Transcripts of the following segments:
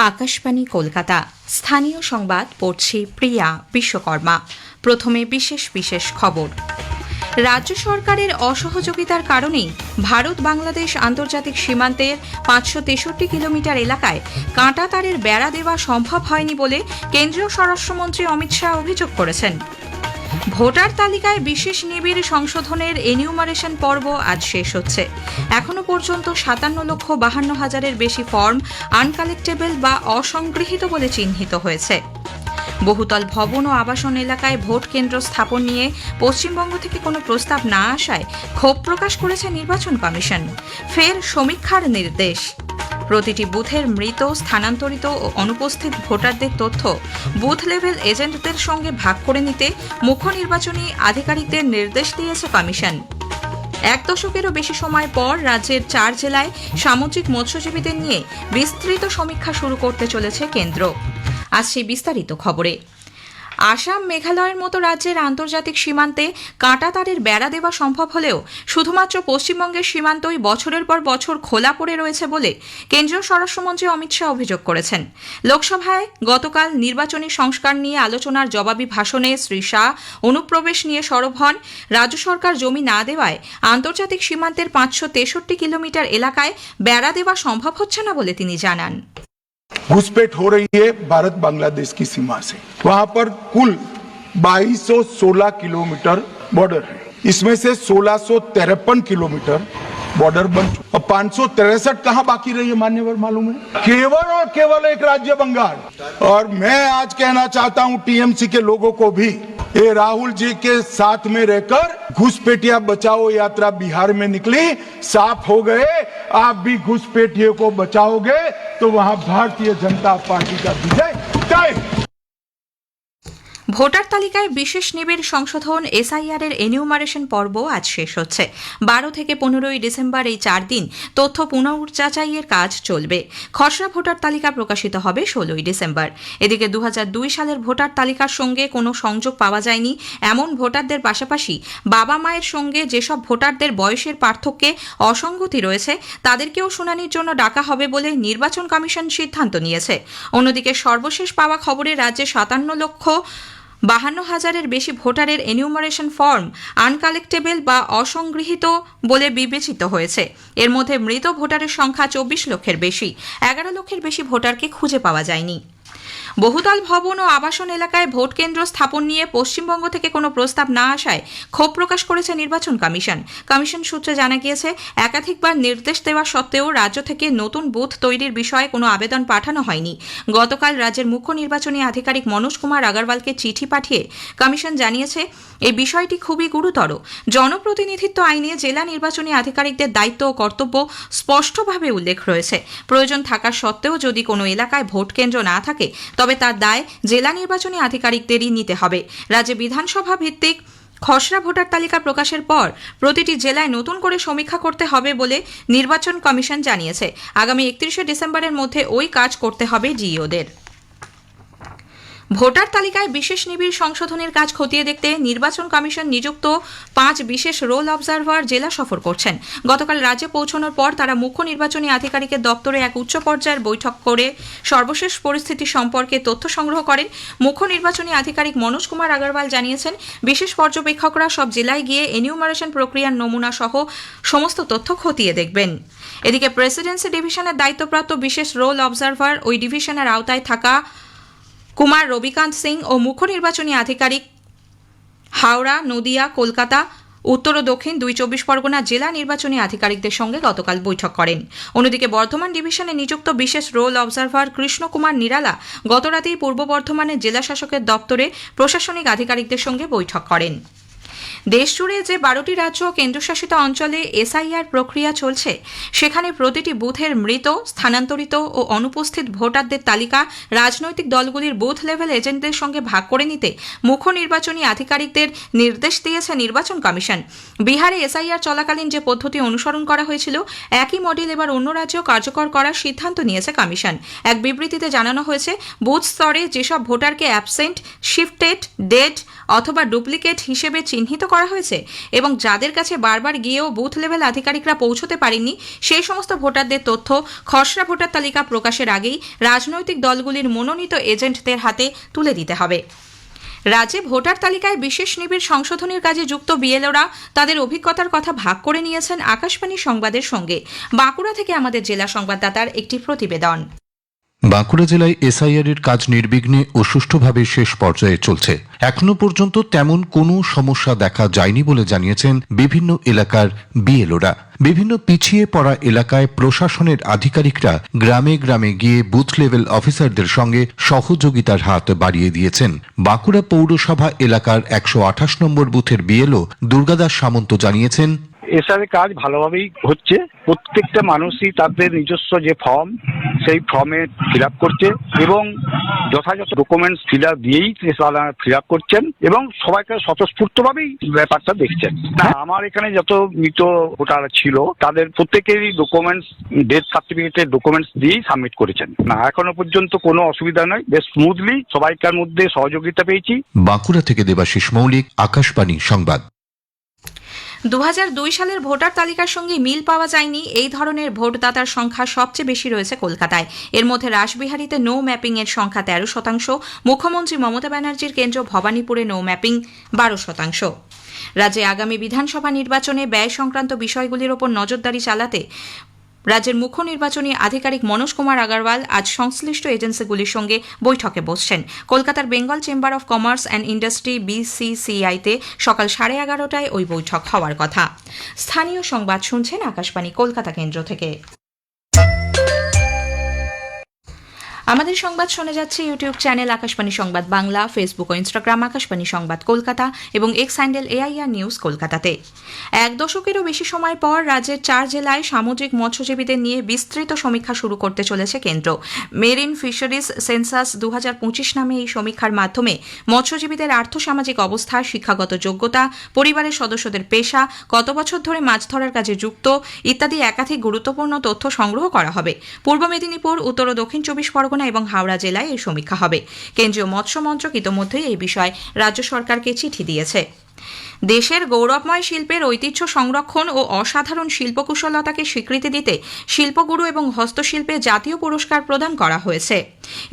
আকাশবাণী কলকাতা স্থানীয় সংবাদ পড়ছি প্রিয়া বিশ্বকর্মা। প্রথমে বিশেষ বিশেষ খবর। রাজ্য সরকারের অসহযোগিতার কারণেই ভারত বাংলাদেশ আন্তর্জাতিক সীমান্তের ৫৬৩ কিলোমিটার এলাকায় কাঁটা তারের বেড়া দেওয়া সম্ভব হয়নি বলে কেন্দ্রীয় স্বরাষ্ট্রমন্ত্রী অমিত শাহ অভিযোগ করেছেন। ভোটার তালিকায় বিশেষ নিবিড় সংশোধনের এনিউমারেশন পর্ব আজ শেষ হচ্ছে। এখনও পর্যন্ত ৫৭,৫২,০০০-এর বেশি ফর্ম আনকালেক্টেবল বা অসংগৃহীত বলে চিহ্নিত হয়েছে। বহুতল ভবন ও আবাসন এলাকায় ভোট কেন্দ্র স্থাপন নিয়ে পশ্চিমবঙ্গ থেকে কোনো প্রস্তাব না আসায় ক্ষোভ প্রকাশ করেছে নির্বাচন কমিশন। ফের সমীক্ষার নির্দেশ। প্রতিটি বুথের মৃত, স্থানান্তরিত ও অনুপস্থিত ভোটারদের তথ্য বুথ লেভেল এজেন্টদের সঙ্গে ভাগ করে নিতে মুখ্য নির্বাচনী আধিকারিকদের নির্দেশ দিয়েছে কমিশন। ১ দশকেরও বেশি সময় পর রাজ্যের ৪ জেলায় সামুদ্রিক মৎস্যজীবীদের নিয়ে বিস্তৃত সমীক্ষা শুরু করতে চলেছে কেন্দ্র। আজ সেই বিস্তারিত খবরে। আসাম, মেঘালয়ের মতো রাজ্যের আন্তর্জাতিক সীমান্তে কাঁটা তারের বেড়া দেওয়া সম্ভব হলেও শুধুমাত্র পশ্চিমবঙ্গের সীমান্তই বছরের পর বছর খোলা পড়ে রয়েছে বলে কেন্দ্রীয় স্বরাষ্ট্রমন্ত্রী অমিত শাহ অভিযোগ করেছেন। লোকসভায় গতকাল নির্বাচনী সংস্কার নিয়ে আলোচনার জবাবি ভাষণে শ্রী শাহ অনুপ্রবেশ নিয়ে সরব হন। রাজ্য সরকার জমি না দেওয়ায় আন্তর্জাতিক সীমান্তের ৫৬৩ কিলোমিটার এলাকায় বেড়া দেওয়া সম্ভব হচ্ছে না বলে তিনি জানান। घुसपैठ हो रही है भारत बांग्लादेश की सीमा से। वहां पर कुल 2216 किलोमीटर बॉर्डर है। इसमें से 1653 किलोमीटर बॉर्डर बन चुका और 563 कहां बाकी रही है मान्यवर मालूम है? केवल और केवल एक राज्य बंगाल। और मैं आज कहना चाहता हूं टीएमसी के लोगों को भी, ये राहुल जी के साथ में रहकर घुसपैठिया बचाओ यात्रा बिहार में निकली, साफ हो गए। आप भी घुसपैठियों को बचाओगे तो वहां भारतीय जनता पार्टी का विजय तय। ভোটার তালিকায় বিশেষ নিবিড় সংশোধন এসআইআর এর এনিউমারেশন পর্ব আজ শেষ হচ্ছে। ১২ থেকে ১৫ই ডিসেম্বর এই ৪ দিন তথ্য পুনর্যাচাইয়ের কাজ চলবে। খসড়া ভোটার তালিকা প্রকাশিত হবে ১৬ই ডিসেম্বর। এদিকে ২০০২ সালের ভোটার তালিকার সঙ্গে কোনো সংযোগ পাওয়া যায়নি এমন ভোটারদের পাশাপাশি বাবা মায়ের সঙ্গে যেসব ভোটারদের বয়সের পার্থক্যে অসঙ্গতি রয়েছে তাদেরকেও শুনানির জন্য ডাকা হবে বলে নির্বাচন কমিশন সিদ্ধান্ত নিয়েছে। অন্যদিকে সর্বশেষ পাওয়া খবরে রাজ্যে ৫৭,৫২,০০০-এর বেশি ভোটারের এনিউমারেশন ফর্ম আনকালেক্টেবল বা অসংগৃহীত বলে বিবেচিত হয়েছে। এর মধ্যে মৃত ভোটারের সংখ্যা ২৪ লক্ষের বেশি। ১১ লক্ষের বেশি ভোটারকে খুঁজে পাওয়া যায়নি। বহুতল ভবন ও আবাসন এলাকায় ভোট কেন্দ্র স্থাপন নিয়ে পশ্চিমবঙ্গ থেকে কোনো প্রস্তাব না আসায় ক্ষোভ প্রকাশ করেছে নির্বাচন কমিশন। কমিশন সূত্রে জানা গিয়েছে, একাধিকবার নির্দেশ দেওয়া সত্ত্বেও রাজ্য থেকে নতুন বুথ তৈরির বিষয়ে কোনো আবেদন পাঠানো হয়নি। গতকাল রাজ্যের মুখ্য নির্বাচনী আধিকারিক মনোজ কুমার আগরওয়ালকে চিঠি পাঠিয়ে কমিশন জানিয়েছে, এই বিষয়টি খুবই গুরুতর। জনপ্রতিনিধিত্ব আইনে জেলা নির্বাচনী আধিকারিকদের দায়িত্ব ও কর্তব্য স্পষ্টভাবে উল্লেখ রয়েছে। প্রয়োজন থাকা সত্ত্বেও যদি কোনো এলাকায় ভোট কেন্দ্র না থাকে তবে তার দায় জেলা নির্বাচনী আধিকারিকদেরই নিতে হবে। রাজ্যে বিধানসভা ভিত্তিক খসড়া ভোটার তালিকা প্রকাশের পর প্রতিটি জেলায় নতুন করে সমীক্ষা করতে হবে বলে নির্বাচন কমিশন জানিয়েছে। আগামী ৩১শে ডিসেম্বরের মধ্যে ওই কাজ করতে হবে জিইওদের। ভোটার তালিকায় বিশেষ নিবিড় সংশোধনের কাজ খতিয়ে দেখতে নির্বাচন কমিশন নিযুক্ত ৫ বিশেষ রোল অবজারভার জেলা সফর করছেন। গতকাল রাজ্যে পৌঁছানোর পর তারা মুখ্য নির্বাচনী আধিকারিকের দপ্তরে এক উচ্চ পর্যায়ের বৈঠক করে সর্বশেষ পরিস্থিতি সম্পর্কে তথ্য সংগ্রহ করেন। মুখ্য নির্বাচনী আধিকারিক মনোজ কুমার আগরওয়াল জানিয়েছেন, বিশেষ পর্যবেক্ষকরা সব জেলায় গিয়ে এনিউমারেশন প্রক্রিয়ার নমুনা সহ সমস্ত তথ্য খতিয়ে দেখবেন। এদিকে প্রেসিডেন্সি ডিভিশনের দায়িত্বপ্রাপ্ত বিশেষ রোল অবজারভার ওই ডিভিশনের আওতায় থাকা কুমার রবিকান্ত সিং ও মুখ্য নির্বাচনী আধিকারিক হাওড়া, নদিয়া, কলকাতা, উত্তর ও দক্ষিণ ২ পরগনা জেলা নির্বাচনী আধিকারিকদের সঙ্গে গতকাল বৈঠক করেন। অন্যদিকে বর্ধমান ডিভিশনে নিযুক্ত বিশেষ রোল অবজারভার কৃষ্ণ কুমার নিরালা গতরাতেই পূর্ব বর্ধমানের জেলা শাসকের দপ্তরে প্রশাসনিক আধিকারিকদের সঙ্গে বৈঠক করেন। দেশজুড়ে যে ১২টি রাজ্য ও কেন্দ্রশাসিত অঞ্চলে এসআইআর প্রক্রিয়া চলছে সেখানে প্রতিটি বুথের মৃত, স্থানান্তরিত ও অনুপস্থিত ভোটারদের তালিকা রাজনৈতিক দলগুলির বুথ লেভেল এজেন্টদের সঙ্গে ভাগ করে নিতে মুখ্য নির্বাচনী আধিকারিকদের নির্দেশ দিয়েছে নির্বাচন কমিশন। বিহারে এসআইআর চলাকালীন যে পদ্ধতি অনুসরণ করা হয়েছিল একই মডেল এবার অন্য রাজ্যেও কার্যকর করার সিদ্ধান্ত নিয়েছে কমিশন। এক বিবৃতিতে জানানো হয়েছে, বুথ স্তরে যেসব ভোটারকে অ্যাবসেন্ট, শিফটেড, ডেড অথবা ডুপ্লিকেট হিসেবে চিহ্নিত করা হয়েছে এবং যাদের কাছে বারবার গিয়েও বুথ লেভেল আধিকারিকরা পৌঁছতে পারেননি সেই সমস্ত ভোটারদের তথ্য খসড়া ভোটার তালিকা প্রকাশের আগেই রাজনৈতিক দলগুলির মনোনীত এজেন্টদের হাতে তুলে দিতে হবে। রাজ্যে ভোটার তালিকায় বিশেষ নিবিড় সংশোধনের কাজে যুক্ত বিএলওরা তাদের অভিজ্ঞতার কথা ভাগ করে নিয়েছেন আকাশবাণী সংবাদের সঙ্গে। বাঁকুড়া থেকে আমাদের জেলা সংবাদদাতার একটি প্রতিবেদন। বাঁকুড়া জেলায় এসআইআর এর কাজ নির্বিঘ্নে ও সুষ্ঠুভাবে শেষ পর্যায়ে চলছে। এখনো পর্যন্ত তেমন কোনো সমস্যা দেখা যায়নি বলে জানিয়েছেন বিভিন্ন এলাকার বিএলওরা। বিভিন্ন পিছিয়ে পড়া এলাকায় প্রশাসনের আধিকারিকরা গ্রামে গ্রামে গিয়ে বুথ লেভেল অফিসারদের সঙ্গে সহযোগিতার হাত বাড়িয়ে দিয়েছেন। বাঁকুড়া পৌরসভা এলাকার 128 নম্বর বুথের বিএলও দুর্গাদাস সামন্ত জানিয়েছেন, এসআর কাজ ভালোভাবেই হচ্ছে। প্রত্যেকটা মানুষই তাদের নিজস্ব যে ফর্ম সেই ফর্মে ফিল আপ করছে এবং যথাযথ ডকুমেন্টস ফিল আপ দিয়েই তারা ফিল আপ করছেন এবং সবাইকে স্বতঃস্ফূর্তভাবেই ব্যাপারটা দেখছেন। না, আমার এখানে যত মৃত ভোটার ছিল তাদের প্রত্যেকেরই ডকুমেন্টস, ডেথ সার্টিফিকেটের ডকুমেন্টস দিয়েই সাবমিট করেছেন। না, এখনো পর্যন্ত কোনো অসুবিধা নয়, বেশ স্মুথলি সবাইকার মধ্যে সহযোগিতা পেয়েছি। বাঁকুড়া থেকে দেবাশিস মৌলিক, আকাশবাণী সংবাদ। 2002 সালের ভোটার তালিকার সঙ্গে মিল পাওয়া যায়নি এই ধরনের ভোটদাতার সংখ্যা সবচেয়ে বেশি রয়েছে কলকাতায়। এর মধ্যে রাসবিহারীতে নো ম্যাপিং এর সংখ্যা 13%, মুখ্যমন্ত্রী মমতা ব্যানার্জির কেন্দ্র ভবানীপুরে নো ম্যাপিং 12%। রাজ্যে আগামী বিধানসভা নির্বাচনে ব্যয় সংক্রান্ত বিষয়গুলির ওপর নজরদারি চালাতে রাজ্যের মুখ্য নির্বাচনী আধিকারিক মনোজ কুমার আগরওয়াল আজ সংশ্লিষ্ট এজেন্সিগুলির সঙ্গে বৈঠকে বসছেন। কলকাতার Bengal chamber of commerce and industry BCCI-তে সকাল 11:30টায় ওই বৈঠক হওয়ার কথা। স্থানীয় সংবাদ শুনছেন আকাশবাণী কলকাতা কেন্দ্র থেকে। আমাদের সংবাদ শোনা যাচ্ছে ইউটিউব চ্যানেল আকাশবাণী সংবাদ বাংলা, ফেসবুক ও ইনস্টাগ্রাম আকাশবাণী সংবাদ কলকাতা এবং এক্স হ্যান্ডেল AIR নিউজ কলকাতাতে। 1 দশকেরও বেশি সময় পর রাজ্যের 4 জেলায় সামুদ্রিক মৎস্যজীবীদের নিয়ে বিস্তৃত সমীক্ষা শুরু করতে চলেছে কেন্দ্র। মেরিন ফিশারিজ সেন্সাস 2025 নামে এই সমীক্ষার মাধ্যমে মৎস্যজীবীদের আর্থসামাজিক অবস্থা, শিক্ষাগত যোগ্যতা, পরিবারের সদস্যদের পেশা, কত বছর ধরে মাছ ধরার কাজে যুক্ত ইত্যাদি একাধিক গুরুত্বপূর্ণ তথ্য সংগ্রহ করা হবে। পূর্ব মেদিনীপুর, উত্তর ও দক্ষিণ 24 পরগনা এবং হাওড়া জেলায় এই সমীক্ষা হবে। কেন্দ্রীয় মৎস্য মন্ত্রক ইতোমধ্যেই এই বিষয়ে রাজ্য সরকারকে চিঠি দিয়েছে। দেশের গৌরবময় শিল্পের ঐতিহ্য সংরক্ষণ ও অসাধারণ শিল্পকুশলতাকে স্বীকৃতি দিতে শিল্পগুরু এবং হস্তশিল্পে জাতীয় পুরস্কার প্রদান করা হয়েছে।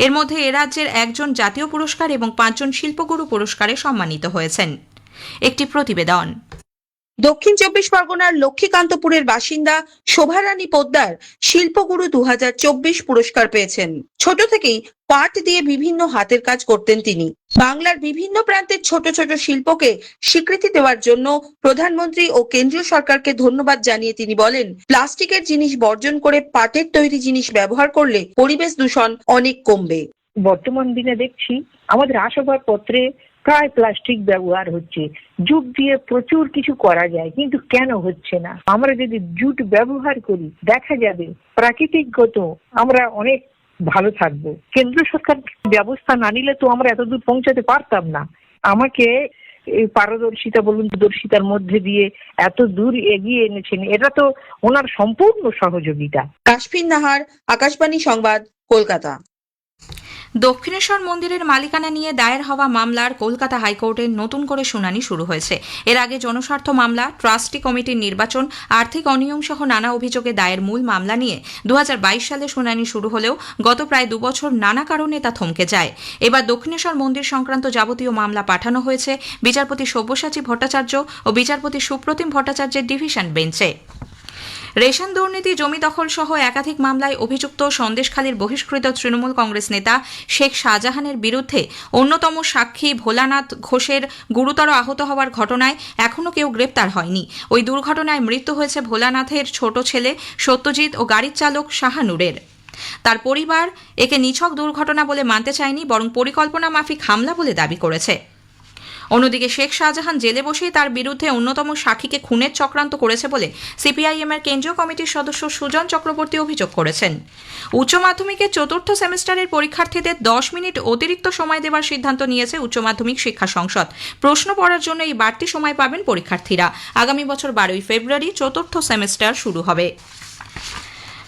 এর মধ্যে এ রাজ্যের 1 জন জাতীয় পুরস্কার এবং 5 জন শিল্পগুরু পুরস্কারে সম্মানিত হয়েছেন। একটি প্রতিবেদন। দক্ষিণ 24 পরগনার লক্ষ্মীকান্তপুরের বাসিন্দা শোভারানী পোদ্দার শিল্পগুরু 2024 পুরস্কার পেয়েছেন। ছোট থেকেই পাট দিয়ে বিভিন্ন হাতের কাজ করতেন তিনি। বাংলার বিভিন্ন প্রান্তের ছোট ছোট শিল্পকে স্বীকৃতি দেওয়ার জন্য প্রধানমন্ত্রী ও কেন্দ্রীয় সরকারকে ধন্যবাদ জানিয়ে তিনি বলেন, প্লাস্টিকের জিনিস বর্জন করে পাটের তৈরি জিনিস ব্যবহার করলে পরিবেশ দূষণ অনেক কমবে। বর্তমান দিনে দেখছি আমাদের আসবাবপত্রে প্রায় প্লাস্টিক ব্যবহার হচ্ছে। জুট দিয়ে প্রচুর কিছু করা যায়, কিন্তু কেন হচ্ছে না? আমরা যদি জুট ব্যবহার করি দেখা যাবে প্রাকৃতিকগত আমরা অনেক ভালো থাকবো। কেন্দ্র সরকার ব্যবস্থা না নিলে তো আমরা এত দূর পৌঁছাতে পারতাম না। আমাকে এই পারদর্শিতা বলুন, দূরদর্শিতার মধ্যে দিয়ে এত দূর এগিয়ে এনেছেন, এটা তো ওনার সম্পূর্ণ সহযোগিতা। কাশফিন নাহার, আকাশবাণী সংবাদ, কলকাতা। দক্ষিণেশ্বর মন্দিরের মালিকানা নিয়ে দায়ের হওয়া মামলার কলকাতা হাইকোর্টে নতুন করে শুনানি শুরু হয়েছে। এর আগে জনস্বার্থ মামলা, ট্রাস্টি কমিটির নির্বাচন, আর্থিক অনিয়ম সহ নানা অভিযোগে দায়ের মূল মামলা নিয়ে 2022 সালে শুনানি শুরু হলেও গত প্রায় 2 বছর নানা কারণে তা থমকে যায়। এবার দক্ষিণেশ্বর মন্দির সংক্রান্ত যাবতীয় মামলা পাঠানো হয়েছে বিচারপতি সব্যসাচী ভট্টাচার্য ও বিচারপতি সুপ্রতিম ভট্টাচার্যের ডিভিশন বেঞ্চে। রেশন দুর্নীতি, জমি দখল সহ একাধিক মামলায় অভিযুক্ত সন্দেশখালীর বহিষ্কৃত তৃণমূল কংগ্রেস নেতা শেখ শাহজাহানের বিরুদ্ধে অন্যতম সাক্ষী ভোলানাথ ঘোষের গুরুতর আহত হওয়ার ঘটনায় এখনও কেউ গ্রেপ্তার হয়নি। ওই দুর্ঘটনায় মৃত্যু হয়েছে ভোলানাথের ছোট ছেলে সত্যজিৎ ও গাড়ির চালক শাহানুরের। তার পরিবার একে নিছক দুর্ঘটনা বলে মানতে চায়নি, বরং পরিকল্পনা মাফিক হামলা বলে দাবি করেছে। অন্যদিকে শেখ শাহজাহান জেলে বসেই তার বিরুদ্ধে অন্যতম সাক্ষীকে খুনের চক্রান্ত করেছে বলে CPIM এর কেন্দ্রীয় কমিটির সদস্য সুজন চক্রবর্তী অভিযোগ করেছেন। উচ্চ মাধ্যমিকের 4র্থ সেমিস্টারের পরীক্ষার্থীদের 10 মিনিট অতিরিক্ত সময় দেওয়ার সিদ্ধান্ত নিয়েছে উচ্চ মাধ্যমিক শিক্ষা সংসদ। প্রশ্ন পড়ার জন্য এই বাড়তি সময় পাবেন পরীক্ষার্থীরা। আগামী বছর 12ই ফেব্রুয়ারি 4র্থ সেমিস্টার শুরু হবে।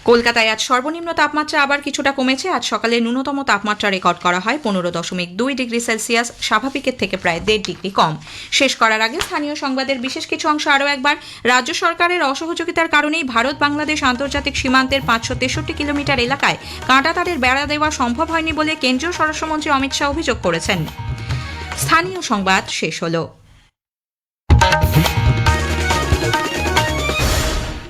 কলকাতায় আজ সর্বনিম্ন তাপমাত্রা আবার কিছুটা কমেছে। আজ সকালে ন্যূনতম তাপমাত্রা রেকর্ড করা হয় 15.2 ডিগ্রি সেলসিয়াস, স্বাভাবিকের থেকে প্রায় 1.5 ডিগ্রি কম। শেষ করার আগে স্থানীয় সংবাদের বিশেষ কিছু অংশ আরও একবার। রাজ্য সরকারের অসহযোগিতার কারণেই ভারত বাংলাদেশ আন্তর্জাতিক সীমান্তের 563 কিলোমিটার এলাকায় কাঁটাতারের বেড়া দেওয়া সম্ভব হয়নি বলে কেন্দ্রীয় স্বরাষ্ট্রমন্ত্রী অমিত শাহ অভিযোগ করেছেন। স্থানীয় সংবাদ শেষ হলো।